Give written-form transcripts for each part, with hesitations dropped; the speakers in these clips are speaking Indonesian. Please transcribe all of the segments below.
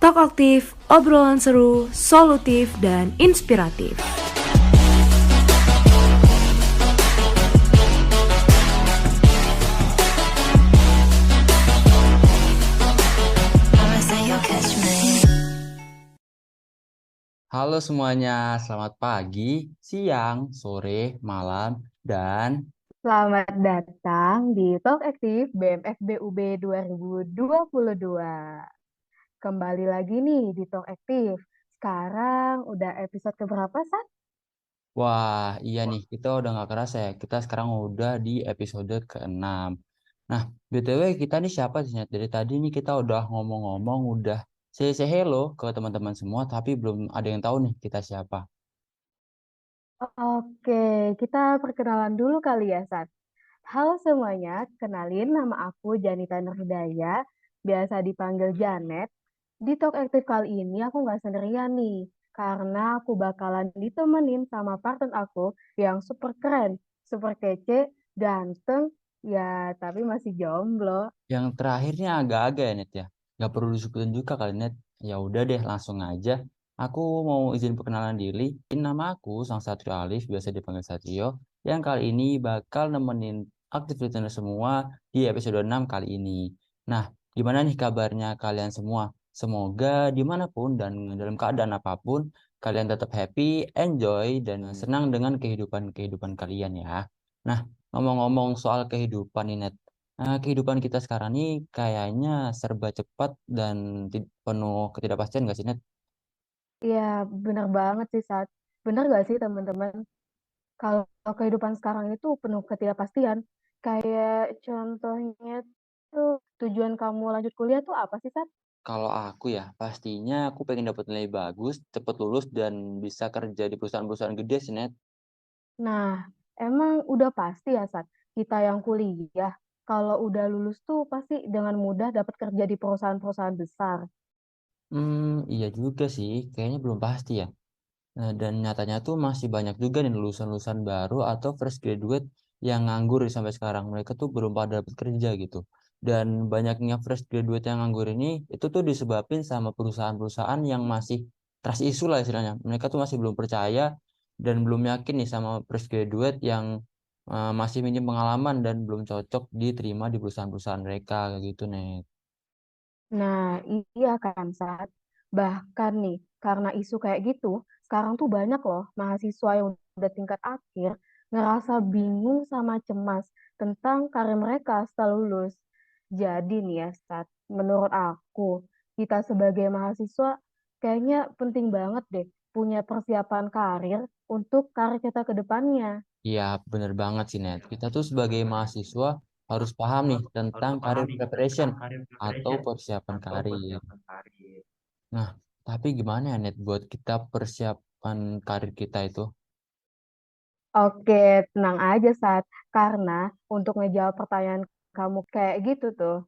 Talk aktif, obrolan seru, solutif, dan inspiratif. Halo semuanya, selamat pagi, siang, sore, malam, dan Selamat datang di Talk Aktif BMFBUB 2022. Kembali lagi nih di Talk Aktif. Sekarang udah episode keberapa, Sat? wah iya nih, kita udah nggak kerasa ya, kita sekarang udah di episode ke-6. Nah, BTW kita nih siapa sih? Nyet? Dari tadi nih kita udah ngomong-ngomong, udah say hello ke teman-teman semua, tapi belum ada yang tahu nih kita siapa. Oke, kita perkenalan dulu kali ya, Sat. Halo semuanya, kenalin nama aku Janita Nurhidayah, biasa dipanggil Janet. Di Talk Aktif kali ini aku nggak sendirian nih, karena aku bakalan ditemenin sama partner aku yang super keren, super kece, ganteng, ya tapi masih jomblo. Yang terakhirnya agak-agak ya, Net ya. Nggak perlu disebutin juga kali, Net. Ya udah deh, langsung aja. Aku mau izin perkenalan diri. Ini nama aku Sang Satrio Alif, biasa dipanggil Satrio. Yang kali ini bakal nemenin aktif listener semua di episode 6 kali ini. Nah, gimana nih kabarnya kalian semua? Semoga dimanapun dan dalam keadaan apapun, kalian tetap happy, enjoy, dan senang dengan kehidupan kalian ya. Nah, ngomong-ngomong soal kehidupan nih, Net. Kehidupan kita sekarang ini kayaknya serba cepat dan penuh ketidakpastian nggak sih, Net? Iya, bener banget sih, Sat. Bener gak sih, teman-teman? Kalau kehidupan sekarang itu penuh ketidakpastian, kayak contohnya tuh tujuan kamu lanjut kuliah tuh apa sih, Sat? Kalau aku ya, pastinya aku pengen dapat nilai bagus, cepet lulus, dan bisa kerja di perusahaan-perusahaan gede sih, Net. Nah, emang udah pasti ya, Sat, kita yang kuliah, kalau udah lulus tuh pasti dengan mudah dapat kerja di perusahaan-perusahaan besar. Iya juga sih, kayaknya belum pasti ya. Nah, dan nyatanya tuh masih banyak juga nih lulusan-lulusan baru atau fresh graduate yang nganggur nih sampai sekarang. Mereka tuh belum pada dapat kerja gitu. Dan banyaknya fresh graduate yang nganggur ini itu tuh disebabin sama perusahaan-perusahaan yang masih trust issue lah istilahnya. Mereka tuh masih belum percaya dan belum yakin nih sama fresh graduate yang masih minim pengalaman dan belum cocok diterima di perusahaan-perusahaan mereka kayak gitu nih. Nah, iya kan, Sat. Bahkan nih, karena isu kayak gitu, sekarang tuh banyak loh mahasiswa yang udah tingkat akhir ngerasa bingung sama cemas tentang karir mereka setelah lulus. Jadi nih ya, Sat, menurut aku, kita sebagai mahasiswa kayaknya penting banget deh punya persiapan karir untuk karir kita ke depannya. Iya, bener banget sih, Net. Kita tuh sebagai mahasiswa harus paham nih tentang career preparation atau persiapan karir. Nah, tapi gimana ya, Net, buat kita persiapan karir kita itu? Oke, tenang aja, Sat. Karena untuk ngejawab pertanyaan kamu kayak gitu tuh,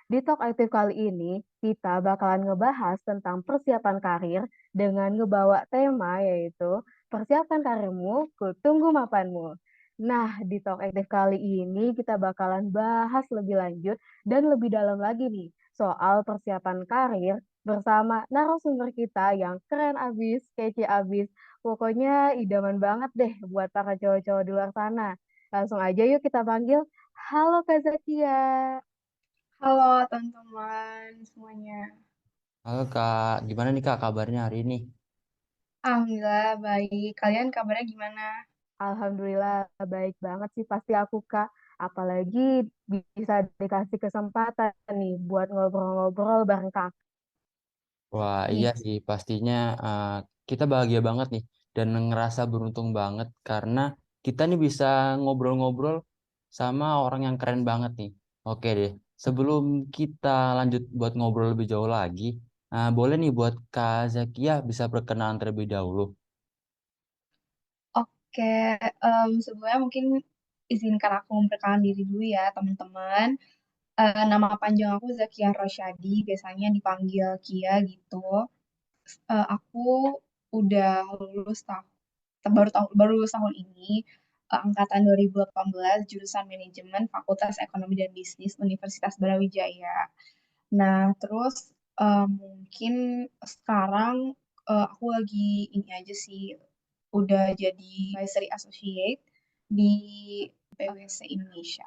di Talk Aktif kali ini, kita bakalan ngebahas tentang persiapan karir dengan ngebawa tema yaitu persiapkan karirmu, kutunggu mapanmu. Nah, di Talk Aktif kali ini kita bakalan bahas lebih lanjut dan lebih dalam lagi nih soal persiapan karir bersama narasumber kita yang keren abis, kece abis. Pokoknya idaman banget deh buat para cowok-cowok di luar sana. Langsung aja yuk kita panggil. Halo Kak Zakia. Halo teman-teman semuanya. Halo Kak, gimana nih Kak kabarnya hari ini? Alhamdulillah baik. Kalian kabarnya gimana? Alhamdulillah baik banget sih pasti aku Kak. Apalagi bisa dikasih kesempatan nih buat ngobrol-ngobrol bareng Kak. Wah, iya Ih, sih, pastinya eh, kita bahagia banget nih dan ngerasa beruntung banget karena kita nih bisa ngobrol-ngobrol sama orang yang keren banget nih. Oke deh, sebelum kita lanjut buat ngobrol lebih jauh lagi, boleh nih buat Kak Zakia bisa perkenalan terlebih dahulu. oke. Sebelumnya mungkin izinkan aku memperkenalkan diri dulu ya teman-teman. Nama panjang aku Zakia Rosyadi, biasanya dipanggil Kia gitu. Aku udah lulus baru lulus tahun ini, angkatan 2018, jurusan manajemen Fakultas Ekonomi dan Bisnis Universitas Brawijaya. Nah, terus Mungkin sekarang aku lagi ini aja sih, udah jadi advisory associate di PwC Indonesia.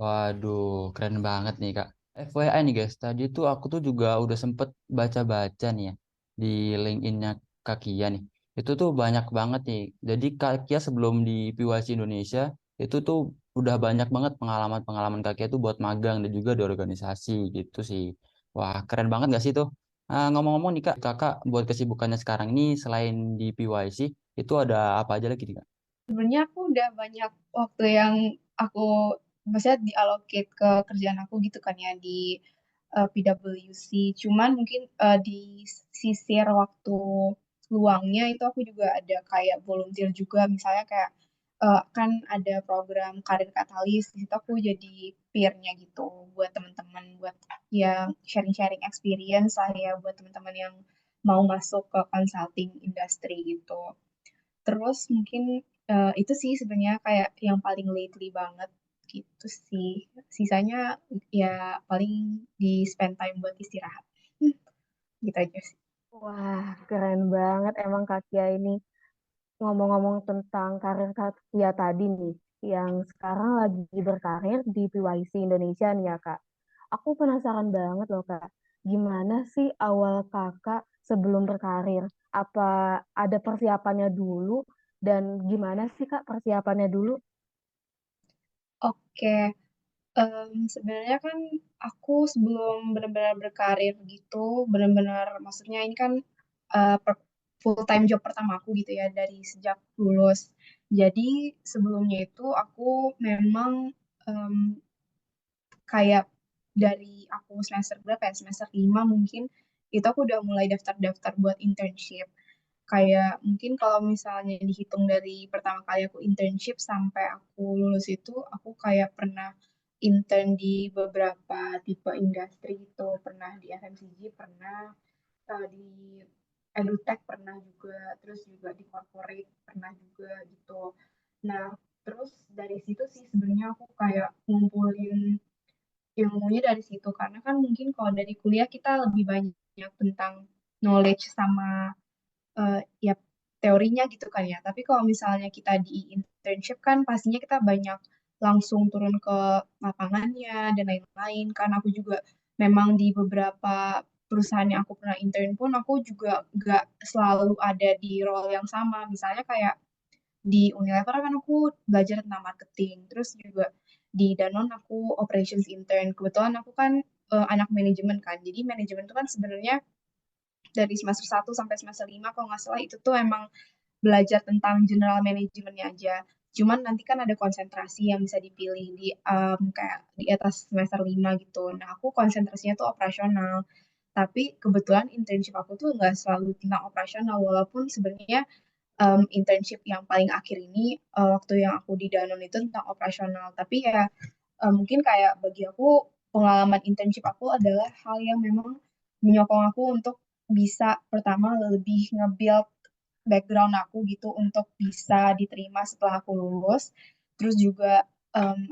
Waduh, keren banget nih Kak. FYI nih guys, tadi tuh aku tuh juga udah sempet baca-baca nih ya di LinkedIn-nya Kak Kia nih. Itu tuh banyak banget nih. Jadi Kak Kia sebelum di PYC Indonesia, itu tuh udah banyak banget pengalaman-pengalaman Kak Kia tuh buat magang dan juga di organisasi gitu sih. Wah, keren banget gak sih tuh? Ngomong-ngomong nih Kak, Kakak buat kesibukannya sekarang ini selain di PYC, itu ada apa aja lagi nih Kak? Sebenarnya aku udah banyak waktu yang aku maksudnya diallocate ke kerjaan aku gitu kan ya di PwC. Cuman mungkin di sisir waktu luangnya itu aku juga ada kayak volunteer juga. Misalnya kayak kan ada program karir katalis di situ aku jadi peer-nya gitu buat teman-teman buat yang sharing-sharing experience lah ya buat teman-teman yang mau masuk ke consulting industry gitu. Terus mungkin itu sih sebenarnya kayak yang paling lately banget gitu sih. Sisanya ya paling di spend time buat istirahat. Hmm, gitu aja sih. Wah, keren banget emang Kak Kia ini. Ngomong-ngomong tentang karir Kak Kia tadi nih, yang sekarang lagi berkarir di PYC Indonesia nih ya Kak. Aku penasaran banget loh Kak, gimana sih awal Kakak sebelum berkarir? Apa ada persiapannya dulu? Dan gimana sih Kak persiapannya dulu? Oke, sebenarnya kan aku sebelum benar-benar berkarir gitu, benar-benar maksudnya ini kan full time job pertama aku gitu ya dari sejak lulus. Jadi sebelumnya itu aku memang em, kayak dari aku semester berapa ya, semester 5 mungkin, itu aku udah mulai daftar-daftar buat internship. Kayak mungkin kalau misalnya dihitung dari pertama kali aku internship sampai aku lulus itu, aku kayak pernah intern di beberapa tipe industri gitu. Pernah di FMCG, pernah di edutech pernah juga, terus juga di corporate pernah juga gitu. Nah, terus dari situ sih sebenarnya aku kayak ngumpulin ilmunya dari situ karena kan mungkin kalau dari kuliah kita lebih banyak tentang knowledge sama ya teorinya gitu kan ya. Tapi kalau misalnya kita di internship kan pastinya kita banyak langsung turun ke lapangannya dan lain-lain. Kan aku juga memang di beberapa perusahaan yang aku pernah intern pun aku juga gak selalu ada di role yang sama. Misalnya kayak di Unilever kan aku belajar tentang marketing. Terus juga di Danone aku operations intern. Kebetulan aku kan anak manajemen kan. Jadi manajemen itu kan sebenarnya dari semester 1 sampai semester 5 kalau nggak salah itu tuh emang belajar tentang general manajemennya aja. Cuman nanti kan ada konsentrasi yang bisa dipilih di kayak di atas semester 5 gitu. Nah, aku konsentrasinya tuh operasional. Tapi kebetulan internship aku tuh nggak selalu tentang operasional, walaupun sebenarnya internship yang paling akhir ini waktu yang aku di Danone itu tentang operasional. Tapi ya mungkin kayak bagi aku pengalaman internship aku adalah hal yang memang menyokong aku untuk bisa pertama lebih nge-build background aku gitu untuk bisa diterima setelah aku lulus. Terus juga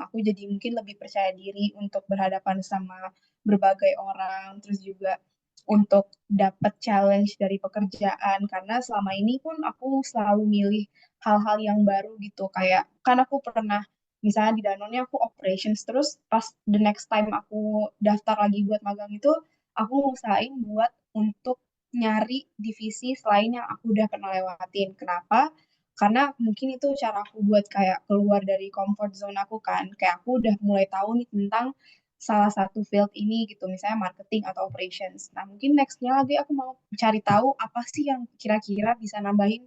aku jadi mungkin lebih percaya diri untuk berhadapan sama berbagai orang. Terus juga untuk dapat challenge dari pekerjaan karena selama ini pun aku selalu milih hal-hal yang baru gitu kayak kan aku pernah misalnya di Danone aku operations terus pas the next time aku daftar lagi buat magang itu aku usahain buat untuk nyari divisi selain yang aku udah pernah lewatin. Kenapa? Karena mungkin itu cara aku buat kayak keluar dari comfort zone aku kan. Kayak aku udah mulai tahu nih tentang salah satu field ini gitu, misalnya marketing atau operations. Nah, mungkin nextnya lagi aku mau cari tahu apa sih yang kira-kira bisa nambahin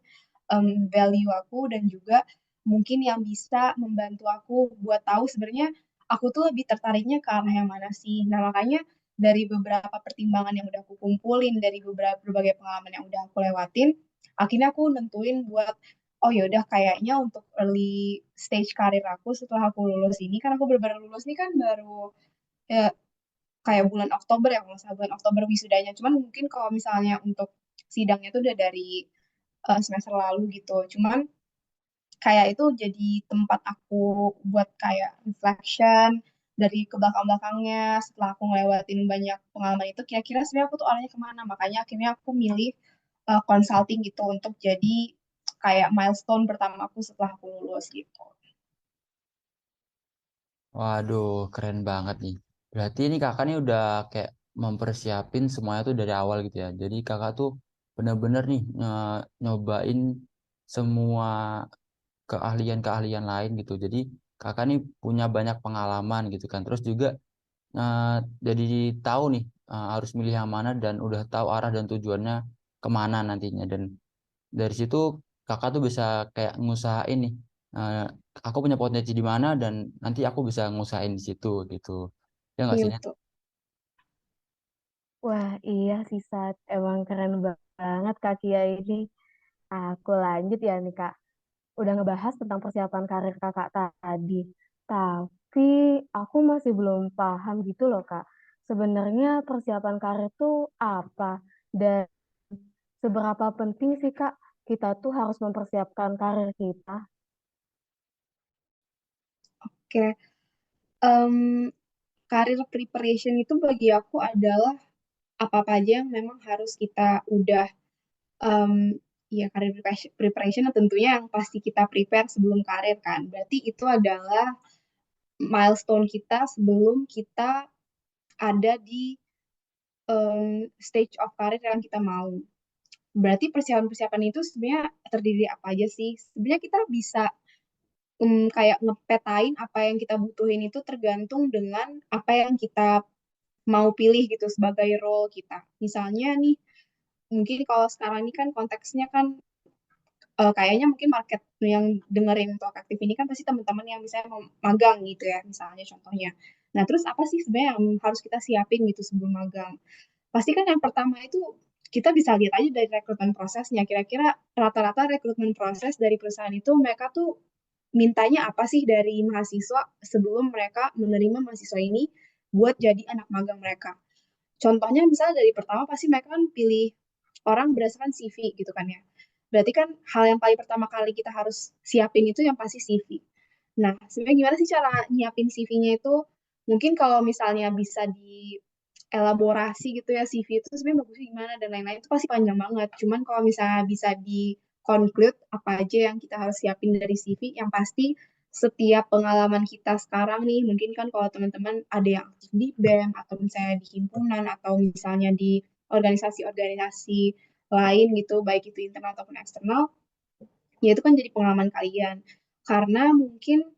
value aku dan juga mungkin yang bisa membantu aku buat tahu sebenarnya aku tuh lebih tertariknya ke arah yang mana sih. Nah, makanya dari beberapa pertimbangan yang udah aku kumpulin, dari beberapa berbagai pengalaman yang udah aku lewatin, akhirnya aku nentuin buat oh yaudah kayaknya untuk early stage karir aku setelah aku lulus ini kan aku baru lulus nih kan baru ya, kayak bulan Oktober ya kalau nggak salah bulan Oktober wisudanya. Cuman mungkin kalau misalnya untuk sidangnya tuh udah dari semester lalu gitu. Cuman kayak itu jadi tempat aku buat kayak reflection dari ke belakang-belakangnya setelah aku ngelewatin banyak pengalaman itu kira-kira sebenarnya aku tuh arahnya kemana. Makanya akhirnya aku milih consulting gitu untuk jadi kayak milestone pertama aku setelah aku lulus gitu. Waduh, keren banget nih. Berarti ini kakak nih udah kayak mempersiapin semuanya tuh dari awal gitu ya. Jadi kakak tuh bener-bener nih nyobain semua keahlian-keahlian lain gitu. Jadi kakak nih punya banyak pengalaman gitu kan. Terus juga eh, jadi tahu nih harus milih yang mana dan udah tahu arah dan tujuannya kemana nantinya. Dan dari situ kakak tuh bisa kayak ngusahain nih. eh, aku punya potensi di mana dan nanti aku bisa ngusahain di situ gitu. Ya nggak Iya sih, Net? betul. Wah, iya sih, Sat. Emang keren banget Kak Kia ini. Aku lanjut ya nih, Kak. Udah ngebahas tentang persiapan karir kakak tadi. Tapi aku masih belum paham gitu loh, Kak. Sebenarnya persiapan karir itu apa? Dan seberapa penting sih, Kak, kita tuh harus mempersiapkan karir kita? Oke, em, karir preparation itu bagi aku adalah apa-apa aja yang memang harus kita udah em, ya karir preparation tentunya yang pasti kita prepare sebelum karir kan. Berarti itu adalah milestone kita sebelum kita ada di stage of karir yang kita mau. Berarti persiapan-persiapan itu sebenarnya terdiri apa aja sih? Sebenarnya kita bisa kayak ngepetain apa yang kita butuhin itu tergantung dengan apa yang kita mau pilih gitu sebagai role kita. Misalnya nih, mungkin kalau sekarang ini kan konteksnya kan kayaknya mungkin market yang dengerin Talk Aktif ini kan pasti teman-teman yang misalnya mau magang gitu ya, misalnya contohnya. Nah, terus apa sih sebenarnya yang harus kita siapin gitu sebelum magang? Pasti kan yang pertama itu kita bisa lihat aja dari rekrutmen prosesnya. Kira-kira rata-rata rekrutmen proses dari perusahaan itu mereka tuh mintanya apa sih dari mahasiswa sebelum mereka menerima mahasiswa ini buat jadi anak magang mereka. Contohnya misalnya dari pertama pasti mereka kan pilih orang berdasarkan CV gitu kan ya. Berarti kan hal yang paling pertama kali kita harus siapin itu yang pasti CV. Nah, sebenarnya gimana sih cara nyiapin CV-nya itu? Mungkin kalau misalnya bisa dielaborasi gitu ya CV itu sebenarnya bagusnya gimana dan lain-lain itu pasti panjang banget. Cuman kalau misalnya bisa di conclude apa aja yang kita harus siapin dari CV, yang pasti setiap pengalaman kita sekarang nih, mungkin kan kalau teman-teman ada yang aktif di BEM atau misalnya di himpunan atau misalnya di organisasi-organisasi lain gitu, baik itu internal ataupun eksternal, ya itu kan jadi pengalaman kalian. Karena mungkin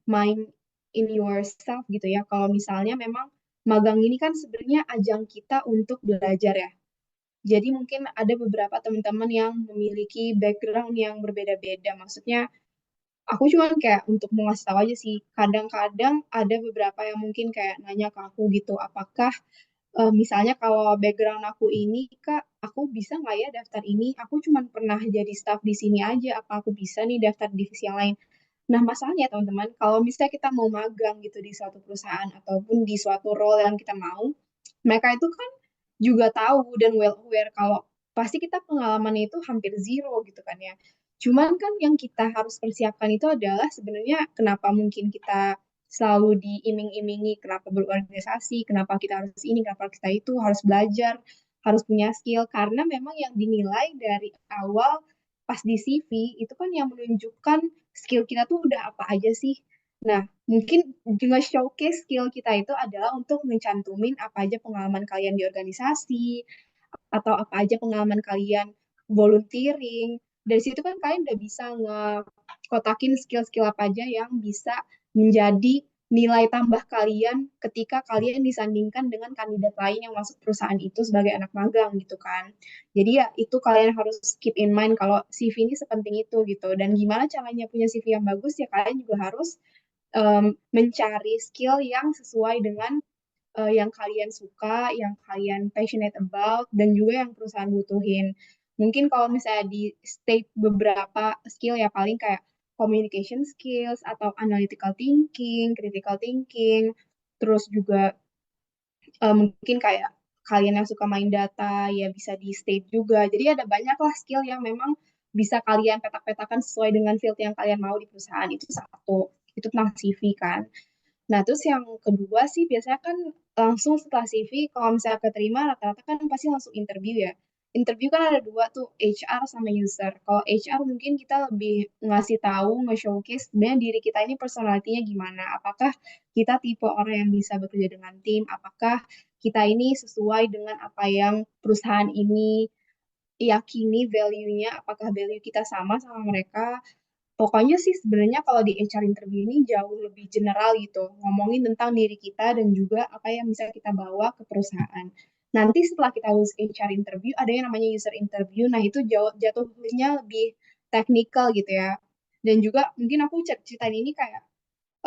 mind in yourself gitu ya. Kalau misalnya memang magang ini kan sebenarnya ajang kita untuk belajar ya. Jadi mungkin ada beberapa teman-teman yang memiliki background yang berbeda-beda. Maksudnya aku cuma kayak untuk mau ngasih tahu aja sih. Kadang-kadang ada beberapa yang mungkin kayak nanya ke aku gitu, apakah misalnya kalau background aku ini, Kak, aku bisa nggak ya daftar ini? Aku cuma pernah jadi staff di sini aja, apa aku bisa nih daftar divisi yang lain? Nah, masalahnya teman-teman, kalau misalnya kita mau magang gitu di suatu perusahaan ataupun di suatu role yang kita mau, mereka itu kan juga tahu dan well aware kalau pasti kita pengalamannya itu hampir zero gitu kan ya. Cuman kan yang kita harus persiapkan itu adalah sebenarnya kenapa mungkin kita selalu diiming-imingi kenapa berorganisasi, kenapa kita harus ini, kenapa kita itu harus belajar, harus punya skill karena memang yang dinilai dari awal pas di CV itu kan yang menunjukkan skill kita tuh udah apa aja sih. Nah, mungkin juga showcase skill kita itu adalah untuk mencantumin apa aja pengalaman kalian di organisasi, atau apa aja pengalaman kalian volunteering. Dari situ kan kalian udah bisa ngekotakin skill-skill apa aja yang bisa menjadi nilai tambah kalian ketika kalian disandingkan dengan kandidat lain yang masuk perusahaan itu sebagai anak magang gitu kan. Jadi ya itu kalian harus keep in mind kalau CV ini sepenting itu gitu. Dan gimana caranya punya CV yang bagus ya kalian juga harus mencari skill yang sesuai dengan yang kalian suka, yang kalian passionate about, dan juga yang perusahaan butuhin. Mungkin kalau misalnya di state beberapa skill ya paling kayak communication skills atau analytical thinking, critical thinking, terus juga mungkin kayak kalian yang suka main data ya bisa di state juga. Jadi ada banyak lah skill yang memang bisa kalian petak-petakan sesuai dengan field yang kalian mau di perusahaan itu satu. Itu tentang CV kan. Nah, terus yang kedua sih biasanya kan langsung setelah CV, kalau misalnya keterima rata-rata kan pasti langsung interview ya. Interview kan ada dua tuh, HR sama user. Kalau HR mungkin kita lebih ngasih tahu, nge-showcase sebenarnya diri kita ini personality-nya gimana. Apakah kita tipe orang yang bisa bekerja dengan tim, apakah kita ini sesuai dengan apa yang perusahaan ini yakini value-nya, apakah value kita sama sama mereka. Pokoknya sih sebenarnya kalau di HR interview ini jauh lebih general gitu, ngomongin tentang diri kita dan juga apa yang bisa kita bawa ke perusahaan. Nanti setelah kita lulus HR interview, ada yang namanya user interview. Nah, itu jatuhnya lebih teknikal gitu ya. Dan juga mungkin aku ceritain ini kayak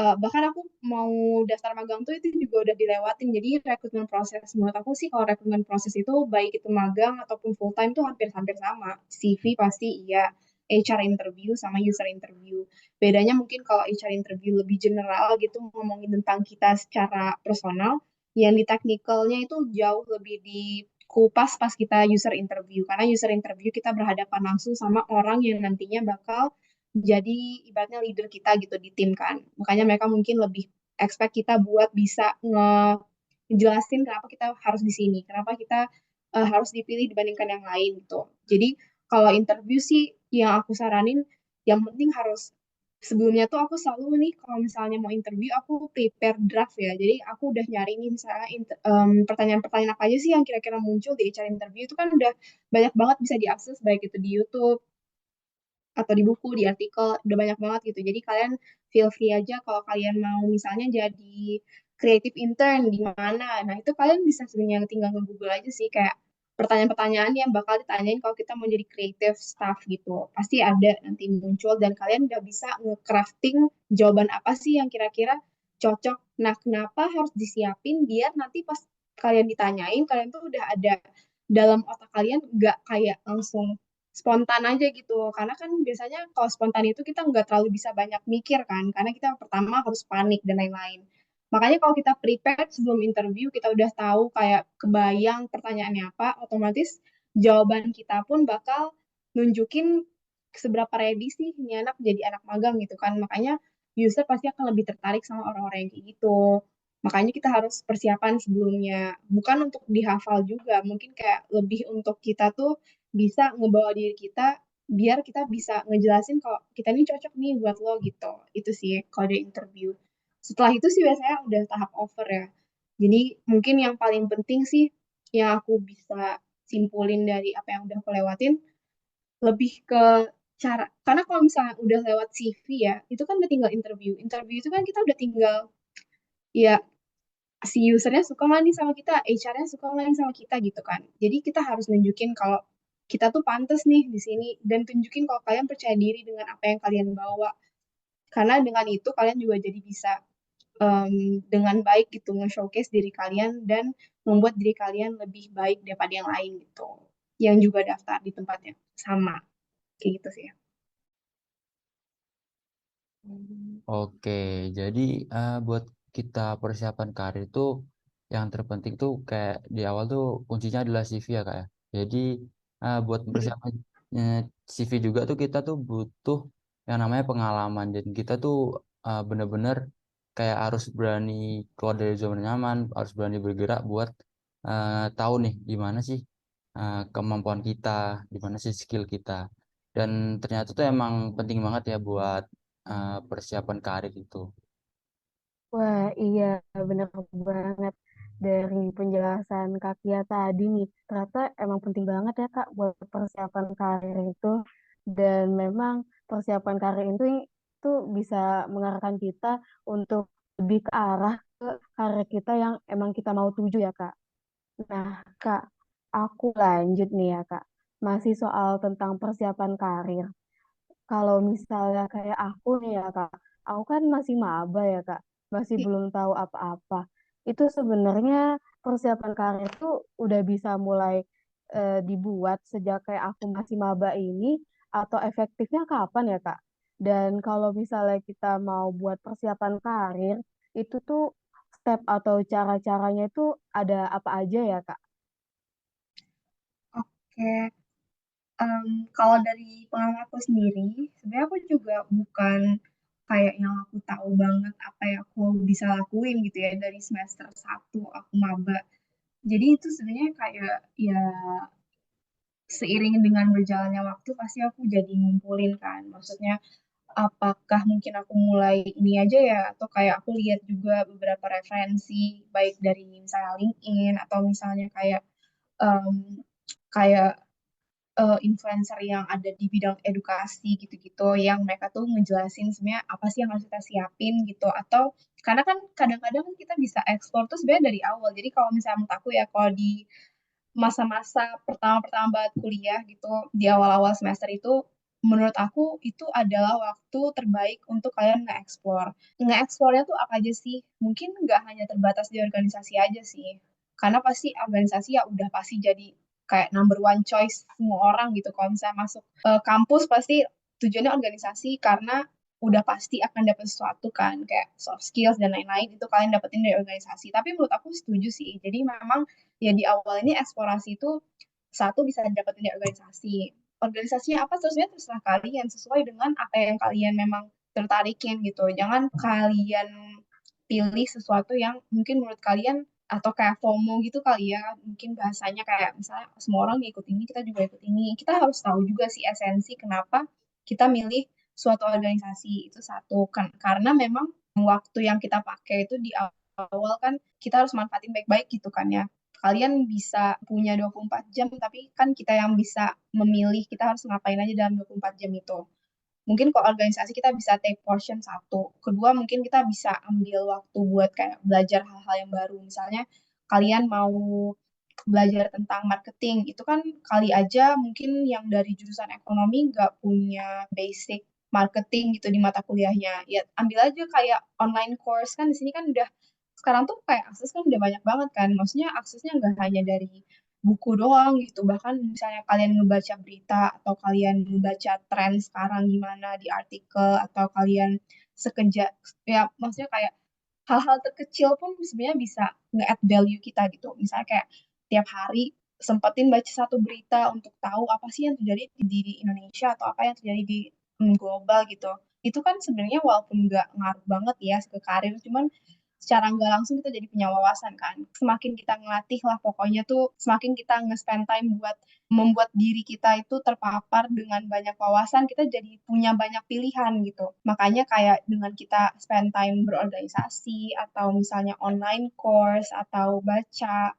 bahkan aku mau daftar magang tuh itu juga udah dilewatin. Jadi rekrutmen proses menurut aku sih kalau rekrutmen proses itu baik itu magang ataupun full time tuh hampir-hampir sama. CV pasti iya, HR interview sama user interview. Bedanya mungkin kalau HR interview lebih general gitu ngomongin tentang kita secara personal, yang di technicalnya itu jauh lebih dikupas pas kita user interview. Karena user interview kita berhadapan langsung sama orang yang nantinya bakal jadi ibaratnya leader kita gitu di tim kan. Makanya mereka mungkin lebih expect kita buat bisa ngejelasin kenapa kita harus di sini, kenapa kita harus dipilih dibandingkan yang lain gitu. Jadi kalau interview sih yang aku saranin yang penting harus sebelumnya tuh aku selalu nih kalau misalnya mau interview aku prepare draft ya. Jadi aku udah nyari nih misalnya pertanyaan-pertanyaan apa aja sih yang kira-kira muncul di HR interview itu kan udah banyak banget bisa diakses baik itu di YouTube atau di buku, di artikel, udah banyak banget gitu. Jadi kalian feel free aja kalau kalian mau misalnya jadi creative intern di mana. Nah, itu kalian bisa sebenarnya tinggal nge-Google aja sih kayak pertanyaan-pertanyaan yang bakal ditanyain kalau kita mau jadi creative staff gitu. Pasti ada nanti muncul dan kalian udah bisa nge-crafting jawaban apa sih yang kira-kira cocok. Nah, kenapa harus disiapin biar nanti pas kalian ditanyain, kalian tuh udah ada dalam otak kalian nggak kayak langsung spontan aja gitu. Karena kan biasanya kalau spontan itu kita nggak terlalu bisa banyak mikir kan, karena kita pertama harus panik dan lain-lain. Makanya kalau kita prepare sebelum interview, kita udah tahu kayak kebayang pertanyaannya apa, otomatis jawaban kita pun bakal nunjukin seberapa ready sih ini anak jadi anak magang gitu kan. Makanya user pasti akan lebih tertarik sama orang-orang yang kayak gitu. Makanya kita harus persiapan sebelumnya, bukan untuk dihafal juga, mungkin kayak lebih untuk kita tuh bisa ngebawa diri kita biar kita bisa ngejelasin kalau kita ini cocok nih buat lo gitu. Itu sih kalau di interview. Setelah itu sih biasanya udah tahap offer ya. Jadi mungkin yang paling penting sih yang aku bisa simpulin dari apa yang udah aku lewatin lebih ke cara karena kalau misalnya udah lewat CV ya itu kan udah tinggal interview. Interview itu kan kita udah tinggal ya si usernya suka nggak nih sama kita, HR-nya suka nggak nih sama kita gitu kan. Jadi kita harus nunjukin kalau kita tuh pantas nih di sini dan tunjukin kalau kalian percaya diri dengan apa yang kalian bawa. Karena dengan itu kalian juga jadi bisa dengan baik gitu nge-showcase diri kalian dan membuat diri kalian lebih baik daripada yang lain gitu. Yang juga daftar di tempat yang sama. Kayak gitu sih ya. Oke, jadi buat kita persiapan karir itu yang terpenting tuh kayak di awal tuh kuncinya adalah CV ya kak ya. Jadi buat Hmm. persiapan eh, CV juga tuh kita tuh butuh yang namanya pengalaman dan kita tuh bener-bener kayak harus berani keluar dari zona nyaman, harus berani bergerak buat tahu nih gimana sih kemampuan kita, gimana sih skill kita. Dan ternyata tuh emang penting banget ya buat persiapan karir itu. Wah, iya bener banget. Dari penjelasan Kak Kia tadi nih, ternyata emang penting banget ya Kak buat persiapan karir itu. Dan memang persiapan karir itu bisa mengarahkan kita untuk lebih ke arah ke karir kita yang emang kita mau tuju ya Kak. Nah Kak, aku lanjut nih ya Kak. Masih soal tentang persiapan karir. Kalau misalnya kayak aku nih ya Kak, aku kan masih maba ya Kak, masih belum tahu apa-apa. Itu sebenarnya persiapan karir itu udah bisa mulai dibuat sejak kayak aku masih maba ini, atau efektifnya kapan ya Kak? Dan kalau misalnya kita mau buat persiapan karir, itu tuh step atau cara-caranya itu ada apa aja ya Kak? Oke. Kalau dari pengalaman aku sendiri, sebenarnya aku juga bukan kayak yang aku tahu banget apa yang aku bisa lakuin gitu ya dari semester 1 aku maba. Jadi itu sebenarnya kayak ya seiring dengan berjalannya waktu pasti aku jadi ngumpulin kan. Maksudnya apakah mungkin aku mulai ini aja ya atau kayak aku lihat juga beberapa referensi baik dari misalnya LinkedIn atau misalnya kayak em, kayak influencer yang ada di bidang edukasi gitu-gitu yang mereka tuh ngejelasin sebenarnya apa sih yang harus kita siapin gitu atau karena kan kadang-kadang kan kita bisa eksplor tuh sebenarnya dari awal. Jadi kalau misalnya menurut aku ya kalau di masa-masa pertama-pertama banget kuliah gitu di awal-awal semester itu menurut aku itu adalah waktu terbaik untuk kalian nge-explore. Nge-explore-nya tuh apa aja sih? Mungkin nggak hanya terbatas di organisasi aja sih. Karena pasti organisasi ya udah pasti jadi kayak number one choice semua orang gitu. Kalau misalnya masuk kampus pasti tujuannya organisasi karena udah pasti akan dapat sesuatu kan kayak soft skills dan lain-lain itu kalian dapetin dari organisasi. Tapi menurut aku setuju sih. Jadi memang ya di awal ini eksplorasi itu satu bisa dapetin di organisasi. Organisasinya apa terusnya terserah kalian sesuai dengan apa yang kalian memang tertarikin gitu. Jangan kalian pilih sesuatu yang mungkin menurut kalian atau kayak FOMO gitu kali ya. Mungkin bahasanya kayak misalnya semua orang ikut ini, kita juga ikut ini. Kita harus tahu juga sih esensi kenapa kita milih suatu organisasi itu satu kan karena memang waktu yang kita pakai itu di awal kan kita harus manfaatin baik-baik gitu kan ya kalian bisa punya 24 jam, tapi kan kita yang bisa memilih kita harus ngapain aja dalam 24 jam itu. Mungkin kalau organisasi kita bisa take portion satu. Kedua, mungkin kita bisa ambil waktu buat kayak belajar hal-hal yang baru. Misalnya kalian mau belajar tentang marketing, itu kan kali aja mungkin yang dari jurusan ekonomi nggak punya basic marketing gitu di mata kuliahnya. Ya ambil aja kayak online course kan di sini kan udah sekarang tuh kayak akses kan udah banyak banget kan. Maksudnya aksesnya nggak hanya dari buku doang gitu. Bahkan misalnya kalian ngebaca berita atau kalian ngebaca tren sekarang gimana di artikel atau kalian sekejap ya maksudnya kayak hal-hal terkecil pun sebenarnya bisa nge-add value kita gitu. Misalnya kayak tiap hari sempetin baca satu berita untuk tahu apa sih yang terjadi di Indonesia atau apa yang terjadi di global gitu. Itu kan sebenarnya walaupun nggak ngaruh banget ya ke karir, cuman secara nggak langsung kita jadi punya wawasan kan. Semakin kita ngelatih lah pokoknya tuh semakin kita nge-spend time buat membuat diri kita itu terpapar dengan banyak wawasan, kita jadi punya banyak pilihan gitu. Makanya kayak dengan kita spend time berorganisasi atau misalnya online course atau baca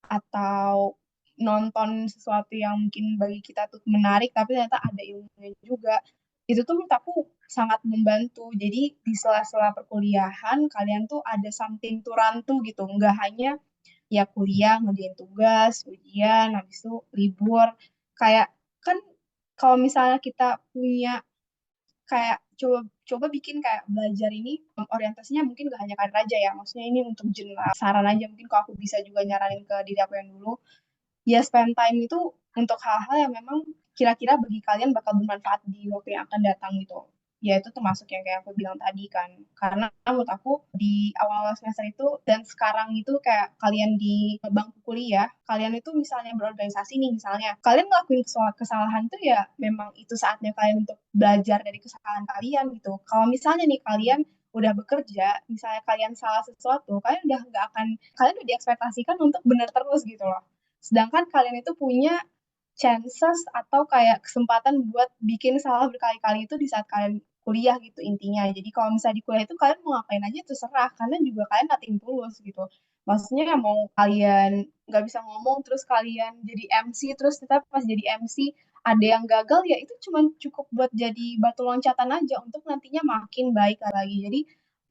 atau nonton sesuatu yang mungkin bagi kita tuh menarik tapi ternyata ada ilmunya juga itu tuh menurut aku sangat membantu jadi di sela-sela perkuliahan kalian tuh ada something to run to gitu nggak hanya ya kuliah ngerjain tugas ujian habis itu libur kayak kan kalau misalnya kita punya kayak coba coba bikin kayak belajar ini orientasinya mungkin gak hanya karir aja ya maksudnya ini untuk general saran aja mungkin kalau aku bisa juga nyaranin ke diri aku yang dulu ya spend time itu untuk hal-hal yang memang kira-kira bagi kalian bakal bermanfaat di waktu yang akan datang gitu. Ya itu termasuk yang kayak aku bilang tadi kan. Karena menurut aku di awal-awal semester itu dan sekarang itu kayak kalian di bangku kuliah, kalian itu misalnya berorganisasi nih misalnya. Kalian ngelakuin kesalahan itu ya memang itu saatnya kalian untuk belajar dari kesalahan kalian gitu. Kalau misalnya nih kalian udah bekerja, misalnya kalian salah sesuatu, kalian udah nggak akan, kalian udah diekspektasikan untuk benar terus gitu loh. Sedangkan kalian itu punya chances atau kayak kesempatan buat bikin salah berkali-kali itu di saat kalian kuliah gitu intinya. Jadi kalau misalnya di kuliah itu kalian mau ngapain aja terserah karena juga kalian nothing tulus gitu. Maksudnya mau kalian nggak bisa ngomong terus kalian jadi MC terus tetap pas jadi MC ada yang gagal ya itu cuma cukup buat jadi batu loncatan aja untuk nantinya makin baik lagi. Jadi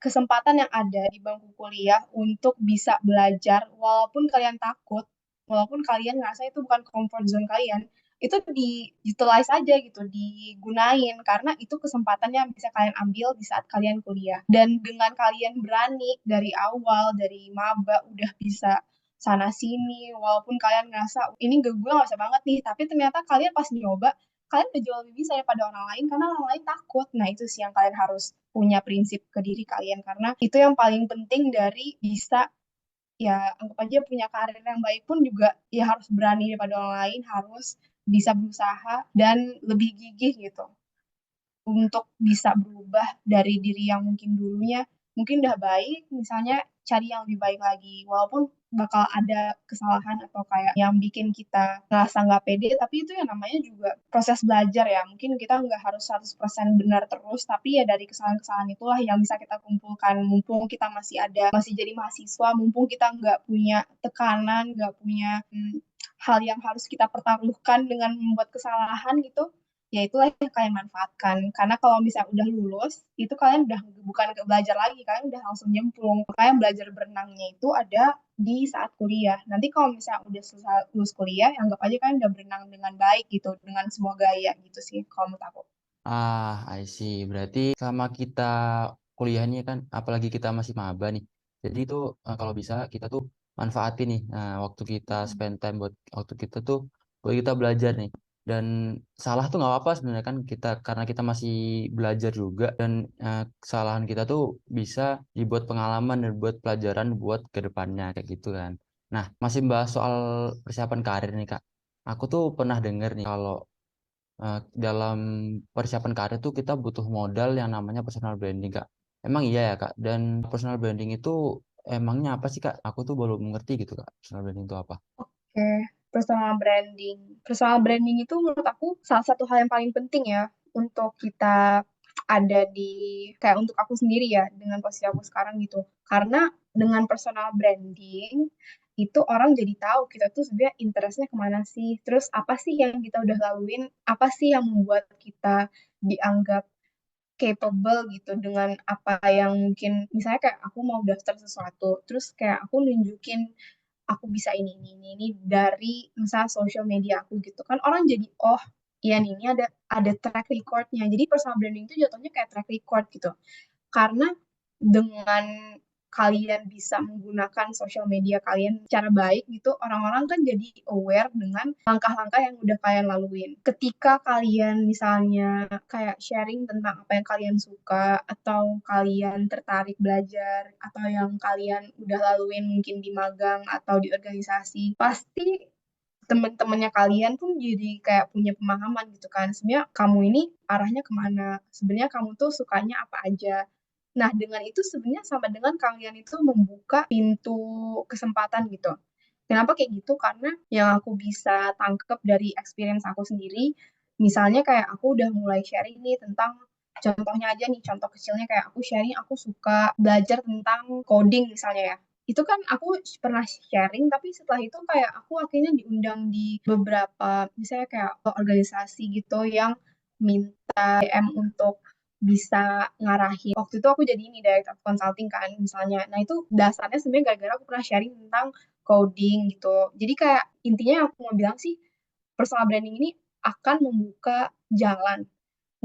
kesempatan yang ada di bangku kuliah untuk bisa belajar walaupun kalian takut walaupun kalian ngerasa itu bukan comfort zone kalian, itu di utilize aja gitu, digunain karena itu kesempatannya bisa kalian ambil di saat kalian kuliah. Dan dengan kalian berani dari awal, dari maba udah bisa sana sini, walaupun kalian ngerasa ini gue nggak bisa banget nih, tapi ternyata kalian pas nyoba, kalian udah jauh lebih bisa daripada orang lain karena orang lain takut. Nah itu sih yang kalian harus punya prinsip ke diri kalian karena itu yang paling penting dari bisa ya anggap aja punya karir yang baik pun juga ya harus berani daripada orang lain, harus bisa berusaha dan lebih gigih gitu. untuk bisa berubah dari diri yang mungkin dulunya mungkin udah baik, misalnya cari yang lebih baik lagi. Walaupun bakal ada kesalahan atau kayak yang bikin kita ngerasa nggak pede, tapi itu yang namanya juga proses belajar ya. Mungkin kita nggak harus 100% benar terus, tapi ya dari kesalahan-kesalahan itulah yang bisa kita kumpulkan. Mumpung kita masih ada, masih jadi mahasiswa, mumpung kita nggak punya tekanan, nggak punya hal yang harus kita pertaruhkan dengan membuat kesalahan gitu, ya itulah yang kalian manfaatkan. Karena kalau misalnya udah lulus, itu kalian udah bukan ke belajar lagi, kalian udah langsung nyemplung. Kalian belajar berenangnya itu ada di saat kuliah. Nanti kalau misalnya udah selesai lulus kuliah, anggap aja kalian udah berenang dengan baik gitu, dengan semua gaya gitu sih kalau menurut aku. I see. Berarti sama kita kuliah ini kan, apalagi kita masih maba nih. Jadi itu kalau bisa kita tuh manfaatin nih, waktu kita spend time buat waktu kita tuh buat kita belajar nih. Dan salah tuh nggak apa-apa sebenarnya kan kita karena kita masih belajar juga dan kesalahan kita tuh bisa dibuat pengalaman dan buat pelajaran buat ke depannya kayak gitu kan. Nah, masih bahas soal persiapan karir nih Kak. Aku tuh pernah denger nih kalau dalam persiapan karir tuh kita butuh modal yang namanya personal branding, Kak. Emang iya ya, Kak? Dan personal branding itu emangnya apa sih, Kak? Aku tuh belum mengerti gitu, Kak. Personal branding itu apa? Oke, personal branding. Personal branding itu menurut aku salah satu hal yang paling penting ya untuk kita ada di kayak untuk aku sendiri ya dengan posisi aku sekarang gitu. Karena dengan personal branding itu orang jadi tahu kita tuh sebenarnya interestnya kemana sih, terus apa sih yang kita udah laluin, apa sih yang membuat kita dianggap capable gitu dengan apa yang mungkin misalnya kayak aku mau daftar sesuatu, terus kayak aku nunjukin aku bisa ini dari misalnya social media aku gitu kan orang jadi oh iya nih ini ada track recordnya, jadi personal branding itu jatuhnya kayak track record gitu karena dengan kalian bisa menggunakan sosial media kalian secara baik gitu, orang-orang kan jadi aware dengan langkah-langkah yang udah kalian laluin. Ketika kalian misalnya kayak sharing tentang apa yang kalian suka, atau kalian tertarik belajar, atau yang kalian udah laluin mungkin di magang atau di organisasi, pasti teman-temannya kalian pun jadi kayak punya pemahaman gitu kan. Sebenarnya kamu ini arahnya kemana? Sebenarnya kamu tuh sukanya apa aja? Nah, dengan itu sebenarnya sama dengan kalian itu membuka pintu kesempatan gitu. Kenapa kayak gitu? Karena yang aku bisa tangkep dari experience aku sendiri, misalnya kayak aku udah mulai sharing nih tentang contohnya aja nih, contoh kecilnya kayak aku sharing, aku suka belajar tentang coding misalnya ya. Itu kan aku pernah sharing, tapi setelah itu kayak aku akhirnya diundang di beberapa, misalnya kayak organisasi gitu yang minta DM untuk bisa ngarahin. Waktu itu aku jadi ini director consulting kan misalnya. Nah itu dasarnya sebenarnya gara-gara aku pernah sharing tentang coding gitu. Jadi kayak intinya yang aku mau bilang sih personal branding ini akan membuka jalan.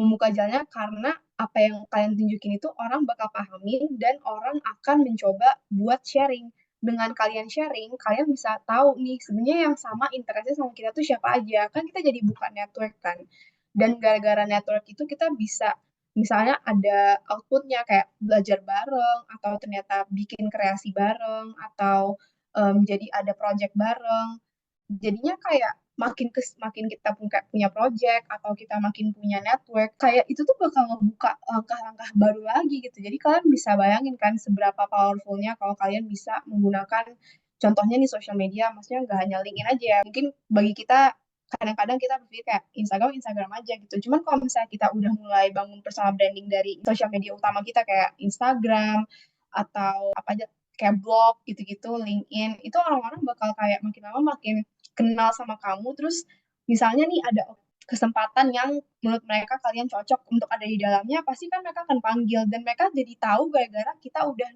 Membuka jalannya karena apa yang kalian tunjukin itu orang bakal pahamin dan orang akan mencoba buat sharing. Dengan kalian sharing, kalian bisa tahu nih sebenarnya yang sama interestnya sama kita tuh siapa aja. Kan kita jadi buka network kan. Dan gara-gara network itu kita bisa misalnya ada outputnya kayak belajar bareng atau ternyata bikin kreasi bareng atau jadi ada project bareng, jadinya kayak makin kita punya project atau kita makin punya network kayak itu tuh bakal ngebuka langkah-langkah baru lagi gitu, jadi kalian bisa bayangin kan seberapa powerfulnya kalau kalian bisa menggunakan contohnya nih social media, maksudnya nggak hanya LinkedIn aja ya, mungkin bagi kita kadang-kadang kita berpikir kayak Instagram Instagram aja gitu, cuman kalau misalnya kita udah mulai bangun personal branding dari social media utama kita kayak Instagram atau apa aja kayak blog gitu-gitu, LinkedIn, itu orang-orang bakal kayak makin lama makin kenal sama kamu, terus misalnya nih ada kesempatan yang menurut mereka kalian cocok untuk ada di dalamnya, pasti kan mereka akan panggil dan mereka jadi tahu gara-gara kita udah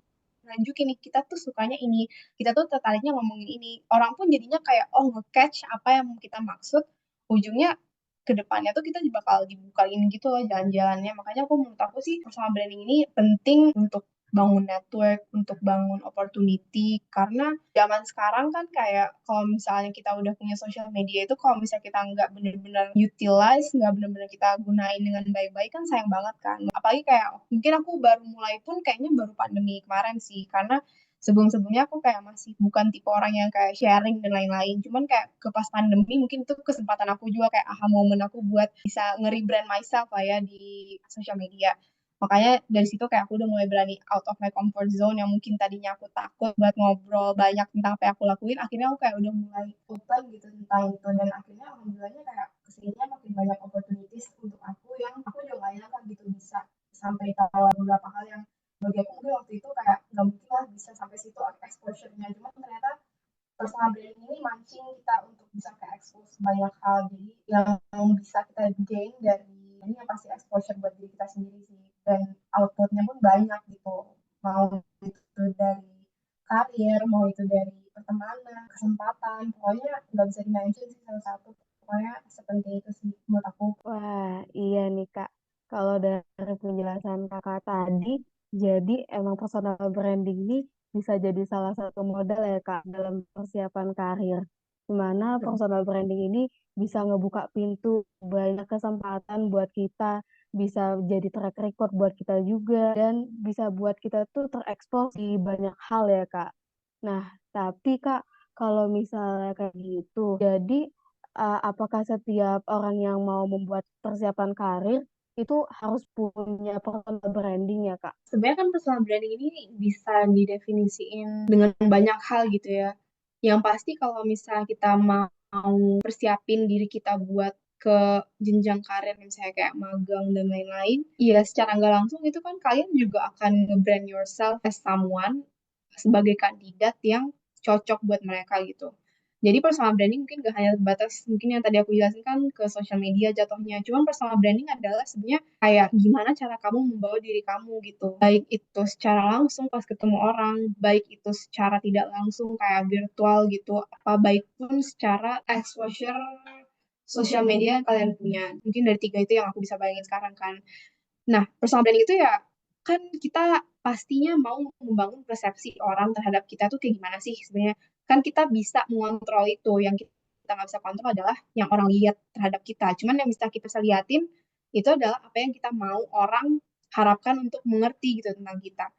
lanjutin nih, kita tuh sukanya ini, kita tuh tertariknya ngomongin ini. Orang pun jadinya kayak oh nge-catch apa yang kita maksud, ujungnya ke depannya tuh kita bakal dibukain gitu loh jalan-jalannya. Makanya aku menurut aku sih personal branding ini penting untuk bangun network, untuk bangun opportunity, karena zaman sekarang kan kayak kalau misalnya kita udah punya social media itu kalau misalnya kita nggak bener-bener utilize, nggak bener-bener kita gunain dengan baik-baik kan sayang banget kan. Apalagi kayak mungkin aku baru mulai pun kayaknya baru pandemi kemarin sih, karena Sebelum-sebelumnya aku kayak masih bukan tipe orang yang kayak sharing dan lain-lain. Cuman kayak ke pas pandemi mungkin itu kesempatan aku juga kayak aha moment aku buat bisa nge-rebrand myself lah ya di sosial media. Makanya dari situ kayak aku udah mulai berani out of my comfort zone yang mungkin tadinya aku takut buat ngobrol banyak tentang apa yang aku lakuin. Akhirnya aku kayak udah mulai open gitu tentang itu. Dan akhirnya alhamdulillahnya kayak kesininya makin banyak opportunities untuk aku yang aku juga gak nyangka gitu bisa sampai tahu beberapa hal yang bagi aku mungkin waktu itu kayak nggak mungkin lah bisa sampai situ exposure-nya, cuma ternyata personal branding ini mancing kita untuk bisa ke expose banyak hal, jadi yang bisa kita gain dari ini yang pasti exposure buat diri kita sendiri sih, dan outputnya pun banyak gitu, mau itu dari karir, mau itu dari pertemanan, kesempatan, pokoknya nggak bisa dimention sih salah satu, pokoknya sepenting itu sih menurut aku. Wah, iya nih Kak. Kalau dari penjelasan Kakak tadi, jadi emang personal branding ini bisa jadi salah satu modal ya Kak dalam persiapan karir. Di mana personal branding ini bisa ngebuka pintu banyak kesempatan buat kita, bisa jadi track record buat kita juga, dan bisa buat kita tuh terekspos di banyak hal ya Kak. Nah, tapi Kak, kalau misalnya kayak gitu, jadi apakah setiap orang yang mau membuat persiapan karir itu harus punya personal branding ya, Kak? Sebenarnya kan personal branding ini bisa didefinisiin dengan banyak hal gitu ya. Yang pasti kalau misalnya kita mau persiapin diri kita buat ke jenjang karir misalnya kayak magang dan lain-lain, ya secara nggak langsung itu kan kalian juga akan nge-brand yourself as someone sebagai kandidat yang cocok buat mereka gitu. Jadi personal branding mungkin gak hanya batas mungkin yang tadi aku jelasin kan ke sosial media jatuhnya. Cuman personal branding adalah sebenarnya kayak gimana cara kamu membawa diri kamu gitu. Baik itu secara langsung pas ketemu orang, baik itu secara tidak langsung kayak virtual gitu, apa baik pun secara exposure sosial media yang kalian punya. Mungkin dari tiga itu yang aku bisa bayangin sekarang kan. Nah, personal branding itu ya kan kita pastinya mau membangun persepsi orang terhadap kita tuh kayak gimana sih sebenarnya. Kan kita bisa mengontrol itu. Yang kita nggak bisa kontrol adalah yang orang lihat terhadap kita. Cuman yang bisa liatin itu adalah apa yang kita mau orang harapkan untuk mengerti gitu tentang kita.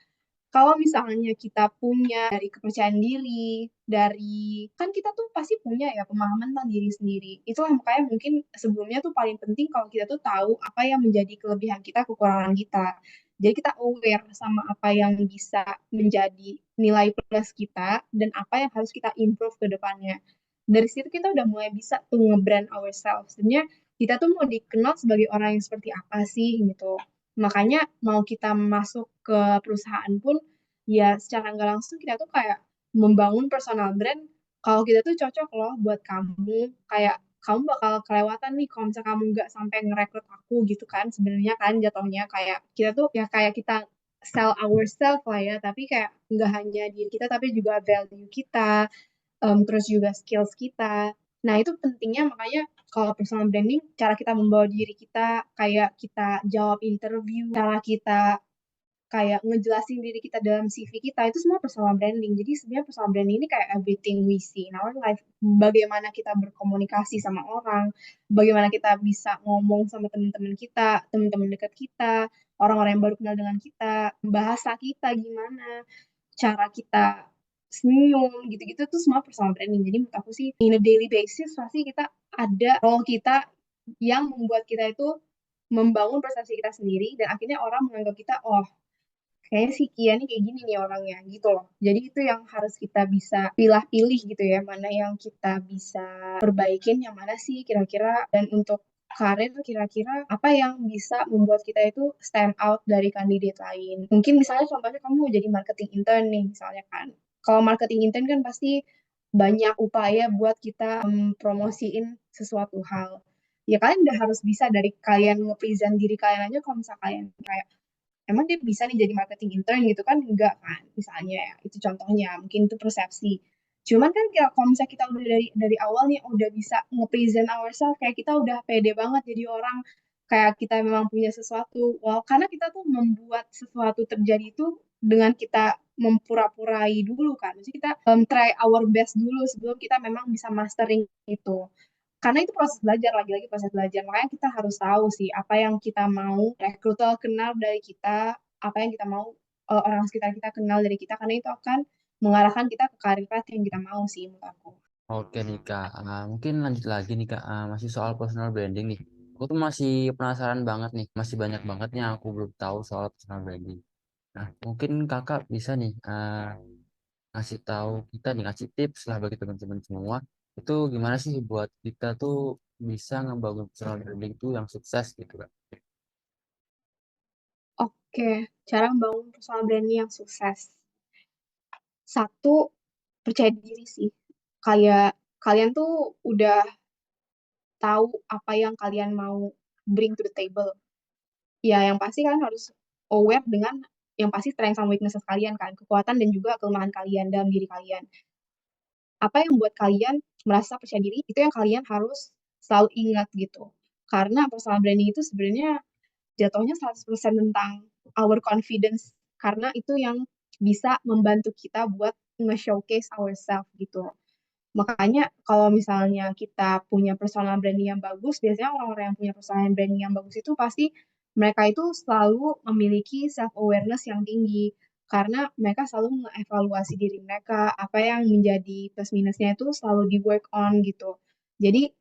Kalau misalnya kita punya dari kepercayaan diri, dari kan kita tuh pasti punya ya pemahaman tentang diri sendiri. Itulah makanya mungkin sebelumnya tuh paling penting kalau kita tuh tahu apa yang menjadi kelebihan kita, kekurangan kita. Jadi kita aware sama apa yang bisa menjadi nilai plus kita dan apa yang harus kita improve ke depannya. Dari situ kita udah mulai bisa tuh nge-brand ourselves. Sebenarnya kita tuh mau dikenal sebagai orang yang seperti apa sih gitu. Makanya mau kita masuk ke perusahaan pun ya secara nggak langsung kita tuh kayak membangun personal brand kalau kita tuh cocok loh buat kamu kayak kamu bakal kelewatan nih kalau misalnya kamu nggak sampai ngerekrut aku gitu kan sebenarnya kan jatuhnya kayak kita tuh ya kayak kita sell ourselves lah ya tapi kayak nggak hanya diri kita tapi juga value kita terus juga skills kita. Nah, itu pentingnya makanya kalau personal branding, cara kita membawa diri kita, kayak kita jawab interview, cara kita kayak ngejelasin diri kita dalam CV kita, itu semua personal branding. Jadi sebenarnya personal branding ini kayak everything we see in our life. Bagaimana kita berkomunikasi sama orang, bagaimana kita bisa ngomong sama teman-teman kita, teman-teman dekat kita, orang-orang yang baru kenal dengan kita, bahasa kita gimana, cara kita senyum gitu-gitu tuh semua personal branding. Jadi menurut aku sih in a daily basis pasti kita ada role kita yang membuat kita itu membangun persepsi kita sendiri dan akhirnya orang menganggap kita oh kayaknya si Kia nih kayak gini nih orangnya gitu loh. Jadi itu yang harus kita bisa pilih-pilih gitu ya, mana yang kita bisa perbaikin, yang mana sih kira-kira dan untuk karir tuh kira-kira apa yang bisa membuat kita itu stand out dari kandidat lain. Mungkin misalnya contohnya kamu mau jadi marketing intern nih misalnya kan. Kalau marketing intern kan pasti banyak upaya buat kita promosiin sesuatu hal. Ya kalian udah harus bisa dari kalian nge-present diri kalian aja kalau misalnya kalian kayak emang dia bisa nih jadi marketing intern gitu kan enggak kan misalnya ya itu contohnya mungkin itu persepsi cuman kan kalau misalnya kita udah dari awal nih udah bisa nge-present ourselves kayak kita udah pede banget jadi orang kayak kita memang punya sesuatu wow karena kita tuh membuat sesuatu terjadi itu dengan kita mempura-purai dulu kan jadi kita try our best dulu sebelum kita memang bisa mastering itu karena itu proses belajar lagi-lagi proses belajar makanya kita harus tahu sih apa yang kita mau rekruter kenal dari kita apa yang kita mau orang sekitar kita kenal dari kita karena itu akan mengarahkan kita ke karir path yang kita mau sih menurut aku. Oke nih Kak, mungkin lanjut lagi nih Kak, masih soal personal branding nih. Aku tuh masih penasaran banget nih, masih banyak banget nih yang aku belum tahu soal personal branding. Nah, mungkin Kakak bisa nih ngasih tahu kita nih, ngasih tips lah bagi teman-teman semua. Itu gimana sih buat kita tuh bisa ngebangun personal branding tuh yang sukses gitu Kak. Oke, cara membangun personal branding yang sukses. Satu, percaya diri sih. Kayak kalian tuh udah tahu apa yang kalian mau bring to the table. Ya, yang pasti kan harus aware dengan yang pasti strength sama weaknesses kalian kan, kekuatan dan juga kelemahan kalian dalam diri kalian. Apa yang membuat kalian merasa percaya diri, itu yang kalian harus selalu ingat gitu. Karena personal branding itu sebenarnya jatuhnya 100% tentang our confidence, karena itu yang bisa membantu kita buat nge-showcase ourselves gitu. Makanya kalau misalnya kita punya personal branding yang bagus, biasanya orang-orang yang punya personal branding yang bagus itu pasti mereka itu selalu memiliki self awareness yang tinggi karena mereka selalu mengevaluasi diri mereka, apa yang menjadi plus minusnya itu selalu di work on gitu. Jadi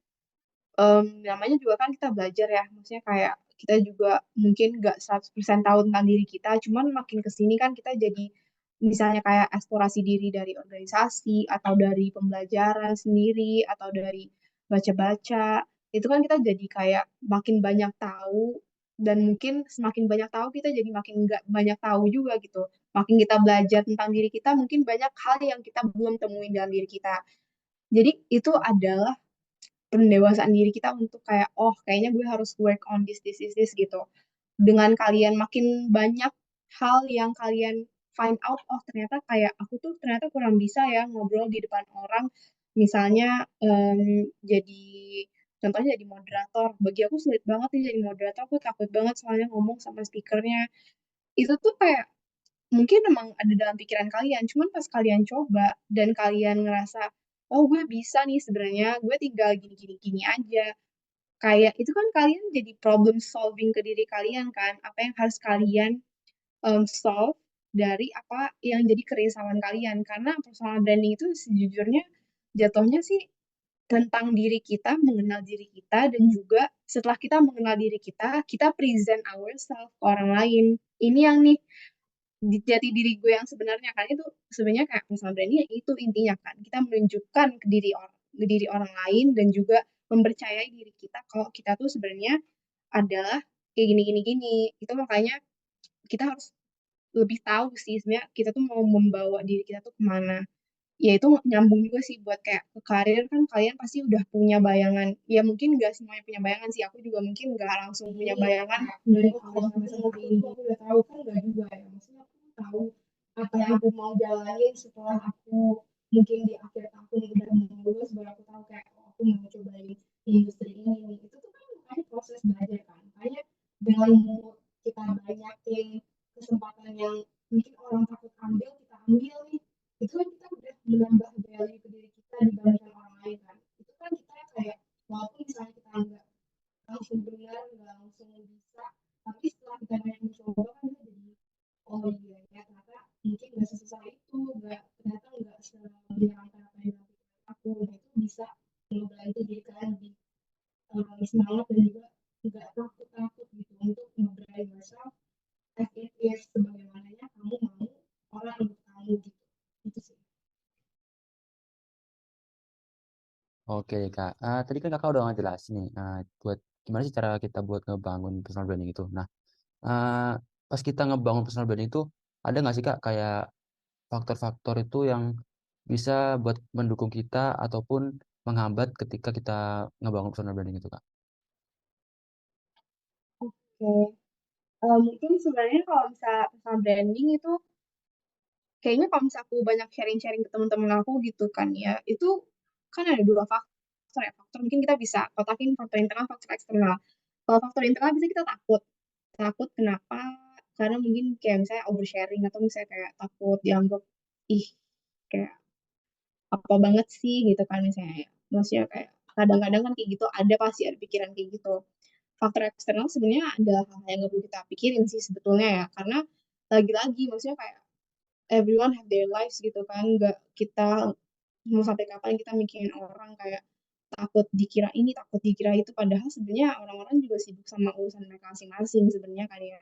namanya juga kan kita belajar ya, maksudnya kayak kita juga mungkin nggak 100% tahu tentang diri kita, cuman makin ke sini kan kita jadi misalnya kayak eksplorasi diri dari organisasi atau dari pembelajaran sendiri atau dari baca-baca, itu kan kita jadi kayak makin banyak tahu dan mungkin semakin banyak tahu kita jadi makin nggak banyak tahu juga gitu. Makin kita belajar tentang diri kita, mungkin banyak hal yang kita belum temuin dalam diri kita. Jadi itu adalah pendewasaan diri kita untuk kayak oh kayaknya gue harus work on this gitu. Dengan kalian makin banyak hal yang kalian find out, oh ternyata kayak aku tuh ternyata kurang bisa ya ngobrol di depan orang, misalnya jadi contohnya jadi moderator, bagi aku sulit banget nih jadi moderator, aku takut banget soalnya ngomong sama speakernya. Itu tuh kayak mungkin emang ada dalam pikiran kalian, cuman pas kalian coba dan kalian ngerasa, oh gue bisa nih sebenarnya, gue tinggal gini-gini gini aja. Kayak itu kan kalian jadi problem solving ke diri kalian kan, apa yang harus kalian solve dari apa yang jadi kerisauan kalian. Karena personal branding itu sejujurnya jatuhnya sih tentang diri kita, mengenal diri kita, dan juga setelah kita mengenal diri kita present ourselves ke orang lain. Ini yang nih jati diri gue yang sebenarnya kan itu sebenarnya kayak personal branding ya itu intinya kan kita menunjukkan ke diri orang lain dan juga mempercayai diri kita kalau kita tuh sebenarnya adalah kayak gini gini gini itu makanya kita harus lebih tahu sih sebenarnya kita tuh mau membawa diri kita tuh kemana, ya itu nyambung juga sih buat kayak ke karir kan kalian pasti udah punya bayangan, ya mungkin nggak semuanya punya bayangan sih, aku juga mungkin nggak langsung punya bayangan dari awal sampai seperti ini aku udah tahu kan nggak juga ya, maksudnya aku tahu apa yang aku mau jalanin setelah aku mungkin di akhir tahun udah mau lulus baru aku tahu kayak oh, aku mau cobain industri ini nih. Itu tuh kan makanya proses belajar kan, makanya dengan kita banyakin kesempatan yang mungkin orang takut ambil kita ambil nih, itu kan kita udah menambah value ke diri kita dibandingkan orang lain kan, itu kan kita kayak walaupun misalnya kita nggak langsung benar nggak langsung bisa, tapi setelah kita banyak mencoba kan kita jadi oh iya ya ternyata mungkin nggak sesusah itu, nggak ternyata nggak menyenangkan apa yang dilakukan aku, nah itu bisa membantu diri kalian lebih semangat dan juga nggak takut takut gitu untuk nge-brand yourself as it is sebagaimananya kamu mau orang untuk kamu gitu, itu sih. Oke Kak, tadi kan Kakak udah ngejelasin nih, buat gimana sih cara kita buat ngebangun personal branding itu. Nah, eh, pas kita ngebangun personal branding itu ada nggak sih Kak kayak faktor-faktor itu yang bisa buat mendukung kita ataupun menghambat ketika kita ngebangun personal branding itu Kak? Oke. Mungkin sebenarnya kalau misalnya personal branding itu kayaknya kalau misalnya aku banyak sharing-sharing ke teman-teman aku gitu kan ya, itu kan ada dua faktor ya. Faktor mungkin kita bisa kotakin faktor internal, faktor eksternal. Kalau faktor internal bisa kita takut. Takut kenapa? Karena mungkin kayak misalnya oversharing atau misalnya kayak takut dianggap ih kayak apa banget sih gitu kan misalnya ya. Maksudnya kayak kadang-kadang kan kayak gitu ada pasti ada pikiran kayak gitu. Faktor eksternal sebenarnya ada hal yang nggak perlu kita pikirin sih sebetulnya ya, karena lagi-lagi maksudnya kayak everyone have their lives gitu kan, nggak kita mau sampai kapan kita mikirin orang kayak takut dikira ini, takut dikira itu, padahal sebenarnya orang-orang juga sibuk sama urusan mereka masing-masing sebenarnya kan ya.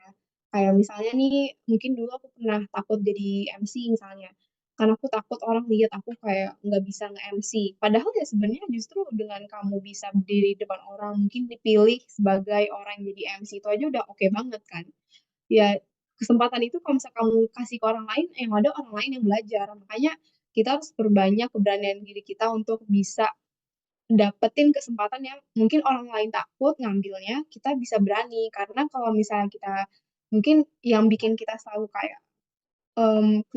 Kayak misalnya nih, mungkin dulu aku pernah takut jadi MC misalnya, karena aku takut orang lihat aku kayak nggak bisa nge-MC. Padahal ya sebenarnya justru dengan kamu bisa berdiri di depan orang, mungkin dipilih sebagai orang yang jadi MC itu aja udah oke banget kan. Ya kesempatan itu kalau misalnya kamu kasih ke orang lain, yang ada orang lain yang belajar. Makanya kita harus perbanyak keberanian diri kita untuk bisa dapetin kesempatan yang mungkin orang lain takut ngambilnya, kita bisa berani. Karena kalau misalnya kita, mungkin yang bikin kita selalu kayak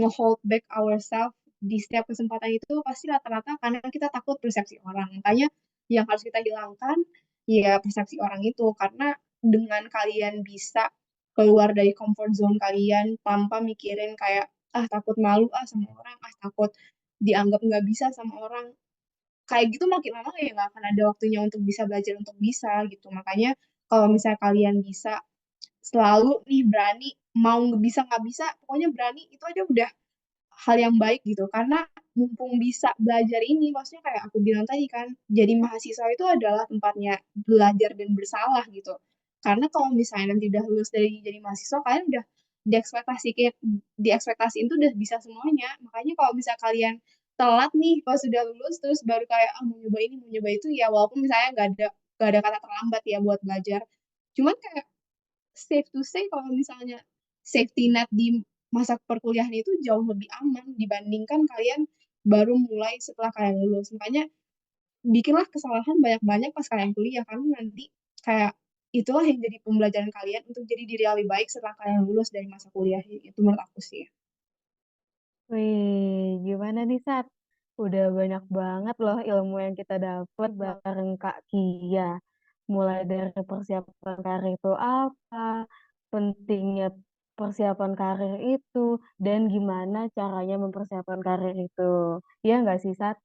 nge-hold back ourselves di setiap kesempatan itu pasti rata-rata karena kita takut persepsi orang. Makanya yang harus kita hilangkan ya persepsi orang itu. Karena dengan kalian bisa keluar dari comfort zone kalian tanpa mikirin kayak takut malu sama orang, takut dianggap nggak bisa sama orang, kayak gitu makin lama ya nggak akan ada waktunya untuk bisa belajar untuk bisa gitu. Makanya kalau misalnya kalian bisa selalu nih berani, mau nggak bisa pokoknya berani, itu aja udah hal yang baik gitu. Karena mumpung bisa belajar ini, maksudnya kayak aku bilang tadi kan, jadi mahasiswa itu adalah tempatnya belajar dan bersalah gitu. Karena kalau misalnya nanti udah lulus dari jadi mahasiswa, kalian udah diekspektasi diekspektasiin tuh udah bisa semuanya. Makanya kalau misalnya kalian telat nih pas sudah lulus terus baru kayak mau nyoba ini mau nyoba itu, ya walaupun misalnya nggak ada kata terlambat ya buat belajar, cuman kayak safe to say kalau misalnya safety net di masa perkuliahan itu jauh lebih aman dibandingkan kalian baru mulai setelah kalian lulus. Makanya bikinlah kesalahan banyak-banyak pas kalian kuliah, karena nanti kayak itulah yang jadi pembelajaran kalian untuk jadi diri yang lebih baik setelah kalian lulus dari masa kuliah. Itu menurut aku sih. Wih, gimana nih, Sat? Udah banyak banget loh ilmu yang kita dapat bareng Kak Kia. Mulai dari persiapan karir itu apa, pentingnya persiapan karir itu, dan gimana caranya mempersiapkan karir itu. Iya nggak sih, Sat?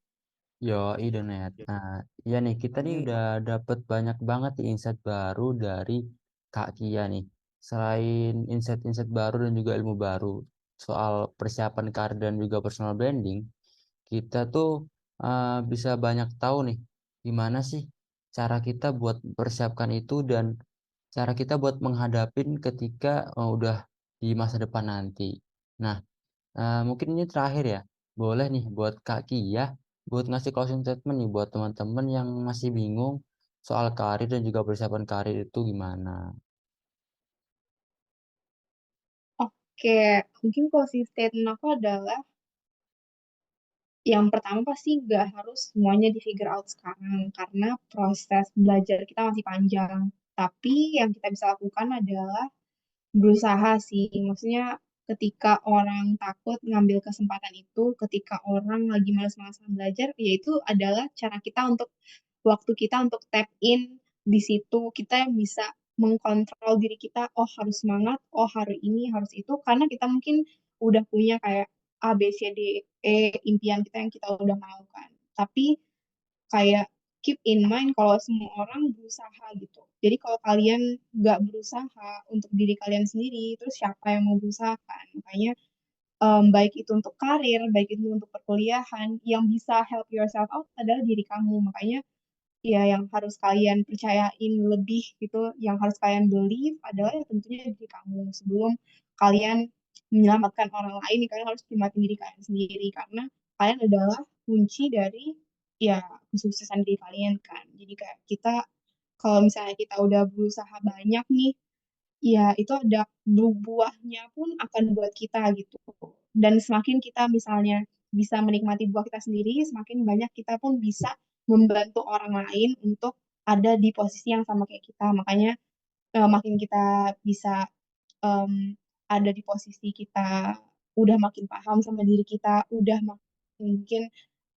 Yo, Idonet. Nah, iya nih, kita nih udah dapet banyak banget nih insight baru dari Kak Kia nih. Selain insight-insight baru dan juga ilmu baru soal persiapan karir dan juga personal branding, kita tuh bisa banyak tahu nih gimana sih cara kita buat persiapkan itu dan cara kita buat menghadapin ketika udah di masa depan nanti. Nah, mungkin ini terakhir ya. Boleh nih buat Kak Kia buat ngasih closing statement nih buat teman-teman yang masih bingung soal karir dan juga persiapan karir itu gimana. Oke, mungkin closing statement aku adalah yang pertama pasti nggak harus semuanya di figure out sekarang karena proses belajar kita masih panjang. Tapi yang kita bisa lakukan adalah berusaha sih. Maksudnya ketika orang takut ngambil kesempatan itu, ketika orang lagi malas-malasan belajar, yaitu adalah cara kita untuk waktu kita untuk tap in di situ. Kita yang bisa mengkontrol diri kita, oh harus semangat, oh hari ini harus itu, karena kita mungkin udah punya kayak A, B, C, D, E, impian kita yang kita udah mau kan. Tapi kayak keep in mind kalau semua orang berusaha gitu. Jadi kalau kalian nggak berusaha untuk diri kalian sendiri, terus siapa yang mau berusaha kan? Makanya baik itu untuk karir, baik itu untuk perkuliahan, yang bisa help yourself out adalah diri kamu. Makanya ya yang harus kalian percayain lebih gitu, yang harus kalian believe adalah ya tentunya diri kamu. Sebelum kalian menyelamatkan orang lain, kalian harus nikmatin diri kalian sendiri karena kalian adalah kunci dari ya kesuksesan diri kalian kan. Jadi kayak kita kalau misalnya kita udah berusaha banyak nih, ya itu ada buahnya pun akan buat kita gitu. Dan semakin kita misalnya bisa menikmati buah kita sendiri, semakin banyak kita pun bisa membantu orang lain untuk ada di posisi yang sama kayak kita. Makanya makin kita bisa em, ada di posisi kita udah makin paham sama diri kita, udah makin mungkin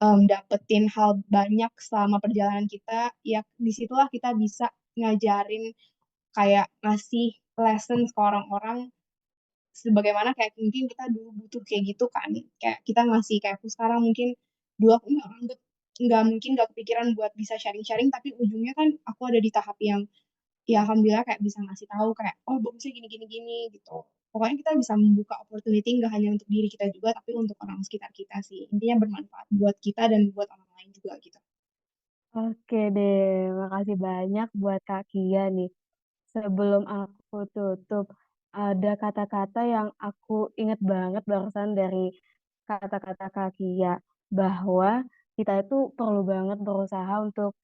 dapetin hal banyak selama perjalanan kita, ya disitulah kita bisa ngajarin kayak ngasih lessons ke orang-orang sebagaimana kayak mungkin kita dulu butuh kayak gitu kan, kayak kita ngasih kayak aku sekarang mungkin dulu aku nggak mungkin nggak kepikiran buat bisa sharing-sharing, tapi ujungnya kan aku ada di tahap yang ya alhamdulillah kayak bisa ngasih tahu kayak oh bagusnya gini gini gini gitu. pokoknya kita bisa membuka opportunity nggak hanya untuk diri kita juga, tapi untuk orang sekitar kita sih. Intinya bermanfaat buat kita dan buat orang lain juga gitu. Oke deh, makasih banyak buat Kak Kia nih. Sebelum aku tutup, ada kata-kata yang aku inget banget barusan dari kata-kata Kak Kia, bahwa kita itu perlu banget berusaha untuk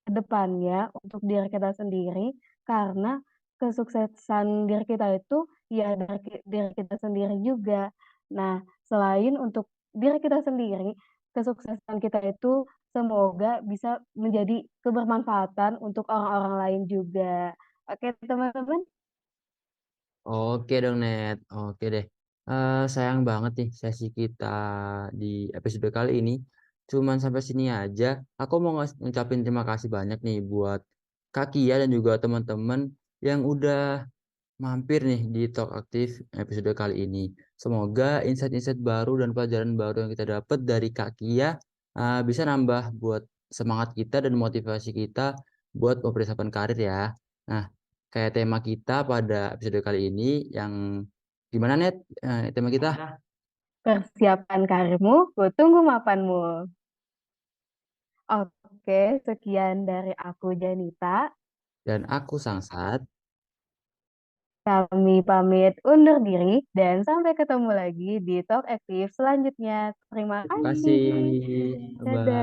ke depannya, untuk diri kita sendiri, karena kesuksesan diri kita itu ya dari diri kita sendiri juga. Nah, selain untuk diri kita sendiri, kesuksesan kita itu semoga bisa menjadi kebermanfaatan untuk orang-orang lain juga. Oke, teman-teman. Oke dong, Net. Oke deh. Sayang banget nih sesi kita di episode kali ini. Cuman sampai sini aja. Aku mau ngucapin terima kasih banyak nih buat Kak Kia dan juga teman-teman yang udah mampir nih di Talk Aktif episode kali ini. Semoga insight-insight baru dan pelajaran baru yang kita dapat dari Kak Kia bisa nambah buat semangat kita dan motivasi kita buat mempersiapkan karir ya. Nah, kayak tema kita pada episode kali ini yang gimana, Net? Tema kita? Persiapkan karirmu, ku tunggu mapanmu. Oke, sekian dari aku Janita. Dan aku Sangsat. Kami pamit undur diri dan sampai ketemu lagi di Talk Aktif selanjutnya. Terima Terima kasih. kasih. Bye. Dadah.